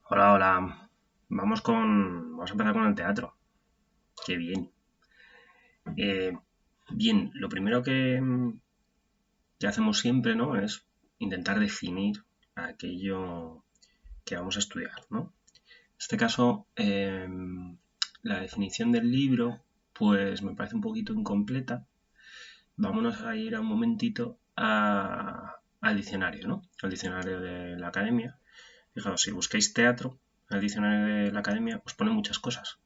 Hola, hola. Vamos a empezar con el teatro. Qué bien. Eh, Bien, lo primero que hacemos siempre, ¿no? Es intentar definir aquello que vamos a estudiar, ¿no? En este caso, la definición del libro, pues me parece un poquito incompleta. Vámonos a ir a un momentito al diccionario, ¿no? Al diccionario de la academia. Fijaos, si busquáis teatro, en el diccionario de la academia, os pone muchas cosas.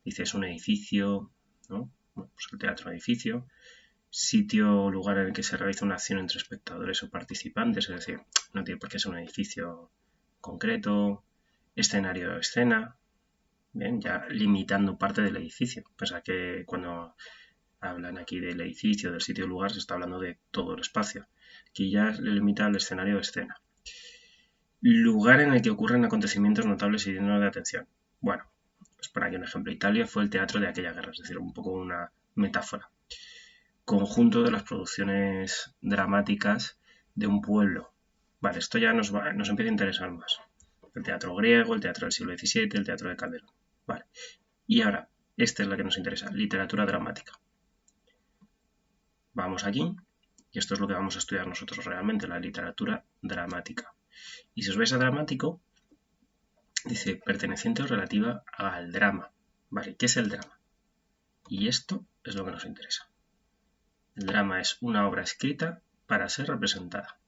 Dice, es un edificio, ¿no? Bueno, pues el teatro edificio, sitio o lugar en el que se realiza una acción entre espectadores o participantes, es decir, no tiene por qué ser un edificio concreto, escenario o escena, bien, ya limitando parte del edificio. Pese a que cuando hablan aquí del edificio, del sitio o lugar, se está hablando de todo el espacio. Aquí ya le limita al escenario o escena. Lugar en el que ocurren acontecimientos notables y dignos de atención. Bueno, pues por aquí un ejemplo. Italia fue el teatro de aquella guerra, es decir, un poco una metáfora. Conjunto de las producciones dramáticas de un pueblo. Vale, esto ya nos empieza a interesar más. El teatro griego, el teatro del siglo XVII, el teatro de Calderón. Vale. Y ahora, esta es la que nos interesa, literatura dramática. Vamos aquí, y esto es lo que vamos a estudiar nosotros realmente, la literatura dramática. Y si os veis a dramático, dice perteneciente o relativa al drama. Vale, ¿qué es el drama? Y esto es lo que nos interesa. El drama es una obra escrita para ser representada.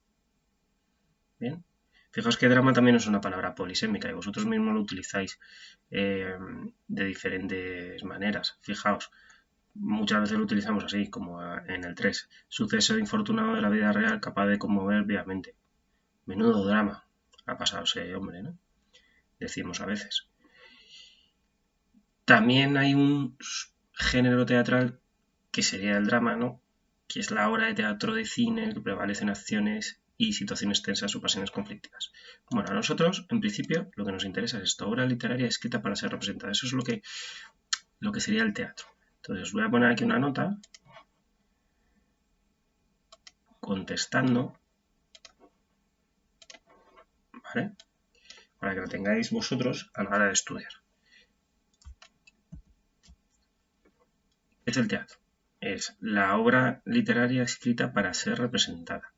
Bien. Fijaos que drama también es una palabra polisémica y vosotros mismos lo utilizáis de diferentes maneras. Fijaos, muchas veces lo utilizamos así, como en el 3. Suceso infortunado de la vida real capaz de conmover vivamente. Menudo drama ha pasado ese hombre, ¿no? Decimos a veces. También hay un género teatral que sería el drama, ¿no? Que es la obra de teatro de cine en que prevalecen acciones y situaciones tensas o pasiones conflictivas. Bueno, a nosotros, en principio, lo que nos interesa es esta obra literaria escrita para ser representada. Eso es lo que sería el teatro. Entonces, os voy a poner aquí una nota contestando, ¿vale? Para que lo tengáis vosotros a la hora de estudiar. ¿Qué es el teatro? Es la obra literaria escrita para ser representada.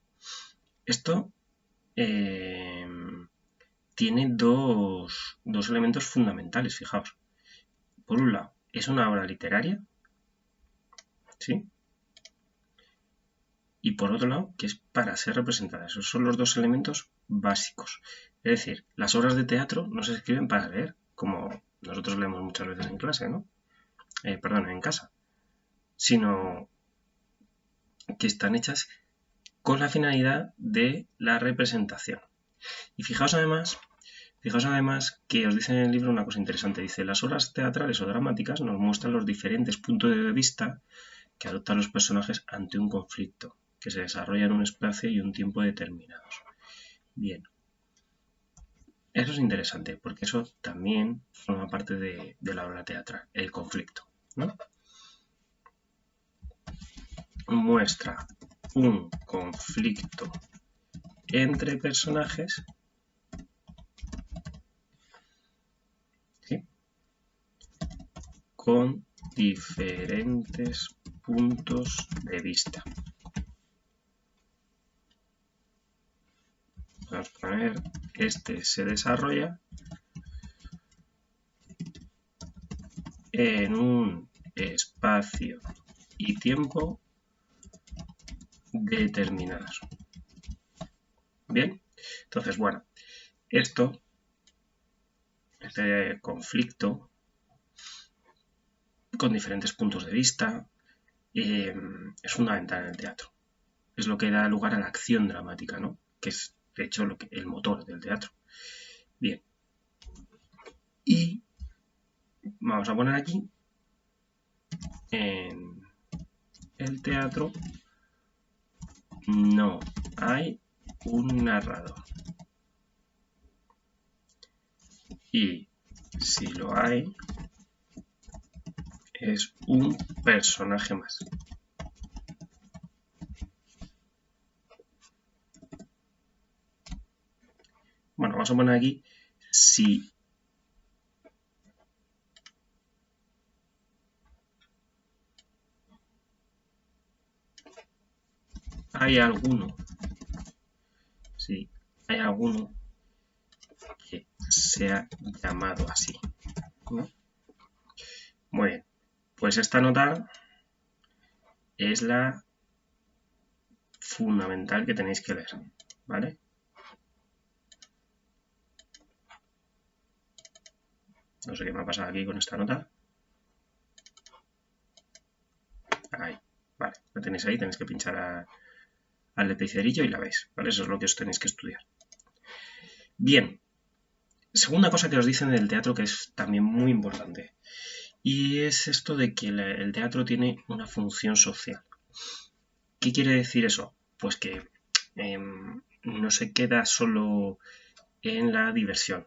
Esto eh, tiene dos elementos fundamentales, fijaos. Por un lado, es una obra literaria, ¿sí? Y por otro lado, que es para ser representada. Esos son los dos elementos básicos. Es decir, las obras de teatro no se escriben para leer, como nosotros leemos muchas veces en clase, ¿no? Perdón, en casa. Sino que están hechas con la finalidad de la representación. Y fijaos además que os dice en el libro una cosa interesante. Dice, las obras teatrales o dramáticas nos muestran los diferentes puntos de vista que adoptan los personajes ante un conflicto que se desarrolla en un espacio y un tiempo determinados. Bien, eso es interesante porque eso también forma parte de la obra teatral, el conflicto, ¿no? Muestra un conflicto entre personajes, ¿sí? Con diferentes puntos de vista. Vamos a poner, este se desarrolla en un espacio y tiempo determinados. Bien, entonces, bueno, este conflicto con diferentes puntos de vista es fundamental en el teatro. Es lo que da lugar a la acción dramática, ¿no? Que es, de hecho, el motor del teatro. Bien. Y vamos a poner aquí en el teatro no hay un narrador. Y si lo hay, es un personaje más. Bueno, vamos a poner aquí si hay alguno que sea llamado así, ¿no? Muy bien, pues esta nota es la fundamental que tenéis que leer, ¿vale? No sé qué me ha pasado aquí con esta nota. Ahí, vale, la tenéis ahí, tenéis que pinchar al lapicerillo y la veis, ¿vale? Eso es lo que os tenéis que estudiar. Bien, segunda cosa que os dicen del teatro que es también muy importante. Y es esto de que el teatro tiene una función social. ¿Qué quiere decir eso? Pues que no se queda solo en la diversión,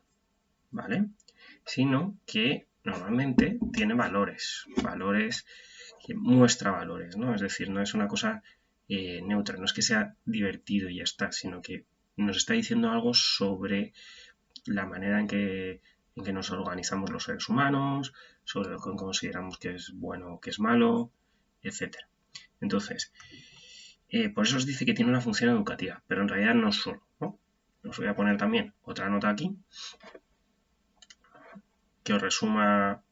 ¿vale? Sino que normalmente tiene valores que muestra valores, ¿no? Es decir, no es una cosa neutra, no es que sea divertido y ya está, sino que nos está diciendo algo sobre la manera en que nos organizamos los seres humanos, sobre lo que consideramos que es bueno o que es malo, etc. Entonces, por eso os dice que tiene una función educativa, pero en realidad no solo, ¿no? Os voy a poner también otra nota aquí que os resuma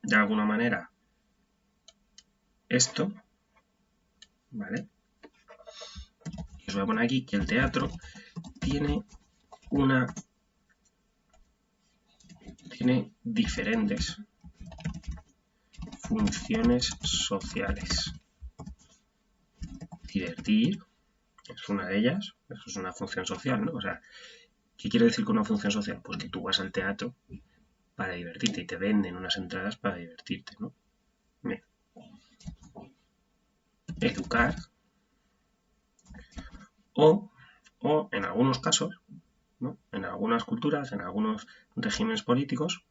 de alguna manera esto, ¿vale? Y os voy a poner aquí que el teatro tiene diferentes funciones sociales. Divertir es una de ellas, eso es una función social, ¿no? O sea, ¿qué quiere decir con una función social? Pues que tú vas al teatro para divertirte y te venden unas entradas para divertirte, ¿no? Bien. Educar o en algunos casos, ¿no? En algunas culturas, en algunos regímenes políticos,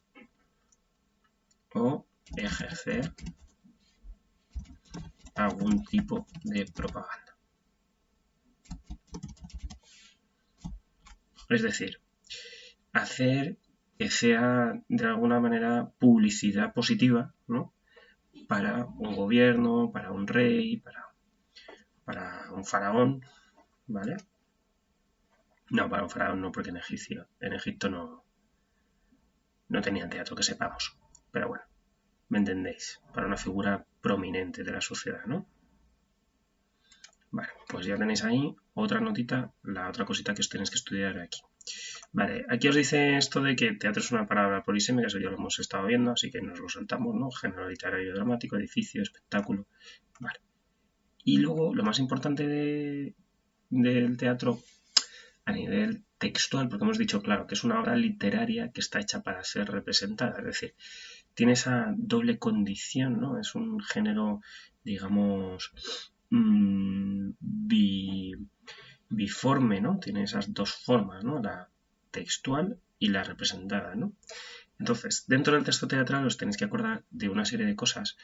o ejercer algún tipo de propaganda. Es decir, hacer que sea de alguna manera publicidad positiva, ¿no? Para un gobierno, para un rey, para un faraón, ¿vale? No, para un faraón no, porque en Egipto no tenían teatro que sepamos. Pero bueno, me entendéis, para una figura prominente de la sociedad, ¿no? Vale, pues ya tenéis ahí otra notita, la otra cosita que os tenéis que estudiar aquí. Vale, aquí os dice esto de que teatro es una palabra polisémica, eso ya lo hemos estado viendo, así que nos lo saltamos, ¿no? Género literario dramático, edificio, espectáculo. Vale. Y luego, lo más importante del teatro a nivel textual, porque hemos dicho, claro, que es una obra literaria que está hecha para ser representada, es decir, tiene esa doble condición, ¿no? Es un género, digamos, biforme, ¿no? Tiene esas dos formas, ¿no? La textual y la representada, ¿no? Entonces, dentro del texto teatral os tenéis que acordar de una serie de cosas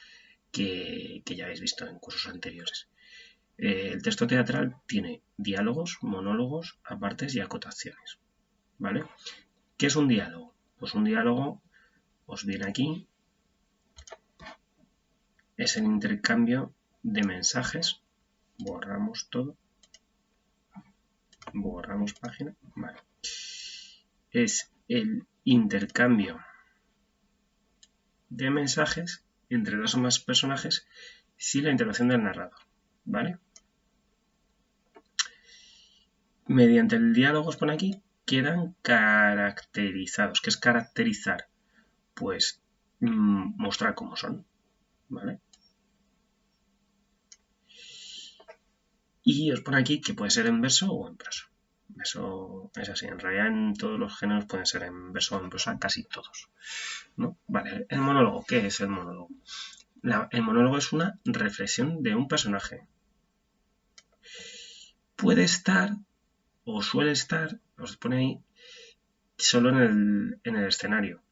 que ya habéis visto en cursos anteriores. El texto teatral tiene diálogos, monólogos, apartes y acotaciones, ¿vale? ¿Qué es un diálogo? Pues un diálogo os viene aquí, es el intercambio de mensajes, borramos todo, borramos página, vale. Es el intercambio de mensajes entre dos o más personajes sin la intervención del narrador, ¿vale? Mediante el diálogo, os pone aquí, quedan caracterizados. ¿Qué es caracterizar? Pues mostrar cómo son, ¿vale? Y os pone aquí que puede ser en verso o en prosa. Eso es así. En realidad en todos los géneros pueden ser en verso o en prosa, casi todos, ¿no? Vale, el monólogo. ¿Qué es el monólogo? El monólogo es una reflexión de un personaje. Puede estar o suele estar, os pone ahí, solo en el escenario.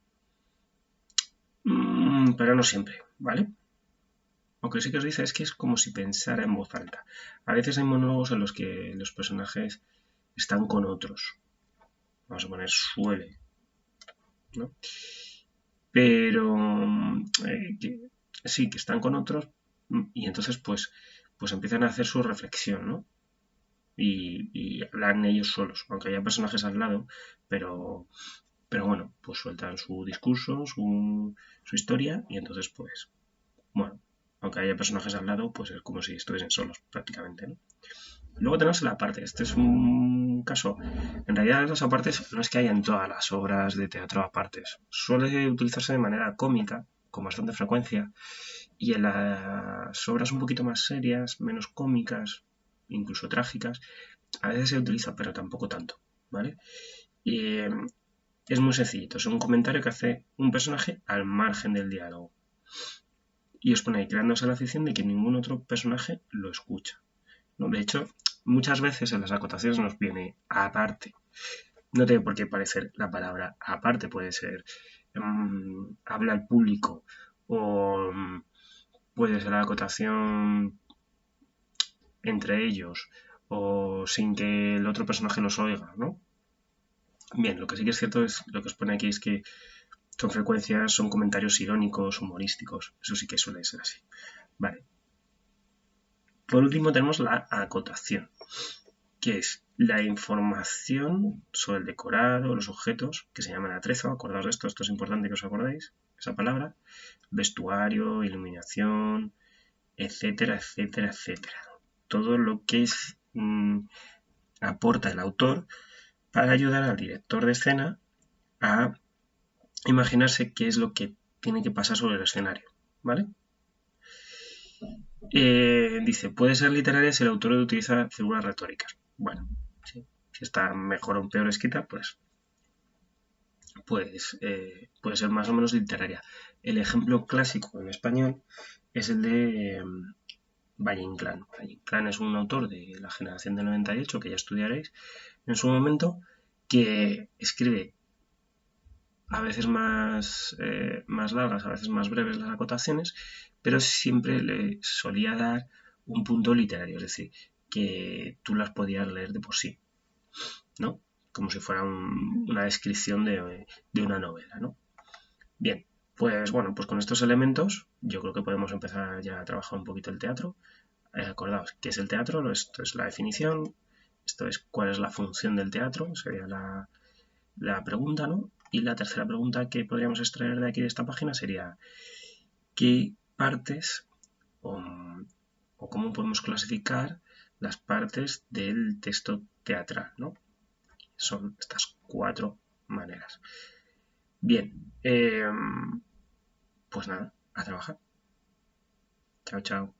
Pero no siempre, ¿vale? Aunque sí que os dice es que es como si pensara en voz alta. A veces hay monólogos en los que los personajes están con otros. Vamos a poner suele ¿no? Pero sí, que están con otros y entonces pues empiezan a hacer su reflexión, ¿no? Y hablan ellos solos, aunque haya personajes al lado, pero bueno, pues sueltan su discurso, su historia y entonces pues, bueno, aunque haya personajes al lado, pues es como si estuviesen solos prácticamente, ¿no? Luego tenemos el aparte. Este es un caso. En realidad, los apartes no es que haya en todas las obras de teatro apartes. Suele utilizarse de manera cómica, con bastante frecuencia, y en las obras un poquito más serias, menos cómicas, incluso trágicas, a veces se utiliza, pero tampoco tanto, ¿vale? Y es muy sencillito. Es un comentario que hace un personaje al margen del diálogo. Y os pone ahí creándose la ficción de que ningún otro personaje lo escucha, ¿no? De hecho, muchas veces en las acotaciones nos viene aparte. No tiene por qué parecer la palabra aparte, puede ser habla al público o puede ser la acotación entre ellos o sin que el otro personaje los oiga, ¿no? Bien, lo que sí que es cierto es lo que os pone aquí es que con frecuencia son comentarios irónicos, humorísticos. Eso sí que suele ser así. Vale. Por último tenemos la acotación, que es la información sobre el decorado, los objetos, que se llaman atrezo, acordaos de esto es importante que os acordéis, esa palabra, vestuario, iluminación, etcétera, etcétera, etcétera. Todo lo que aporta el autor para ayudar al director de escena a imaginarse qué es lo que tiene que pasar sobre el escenario, ¿vale? Dice, puede ser literaria si el autor utiliza figuras retóricas. Bueno, sí, si está mejor o peor escrita, pues puede ser más o menos literaria. El ejemplo clásico en español es el de Valle Inclán. Valle Inclán es un autor de la generación del 98, que ya estudiaréis en su momento, que escribe a veces más largas, a veces más breves las acotaciones, pero siempre le solía dar un punto literario, es decir, que tú las podías leer de por sí, ¿no? Como si fuera una descripción de una novela, ¿no? Bien, pues bueno, pues con estos elementos yo creo que podemos empezar ya a trabajar un poquito el teatro. Acordaos, ¿qué es el teatro? Esto es la definición, esto es cuál es la función del teatro, sería la pregunta, ¿no? Y la tercera pregunta que podríamos extraer de aquí de esta página sería ¿qué partes o, o cómo podemos clasificar las partes del texto teatral, ¿no? Son estas 4 maneras. Bien, pues nada, a trabajar. Chao, chao.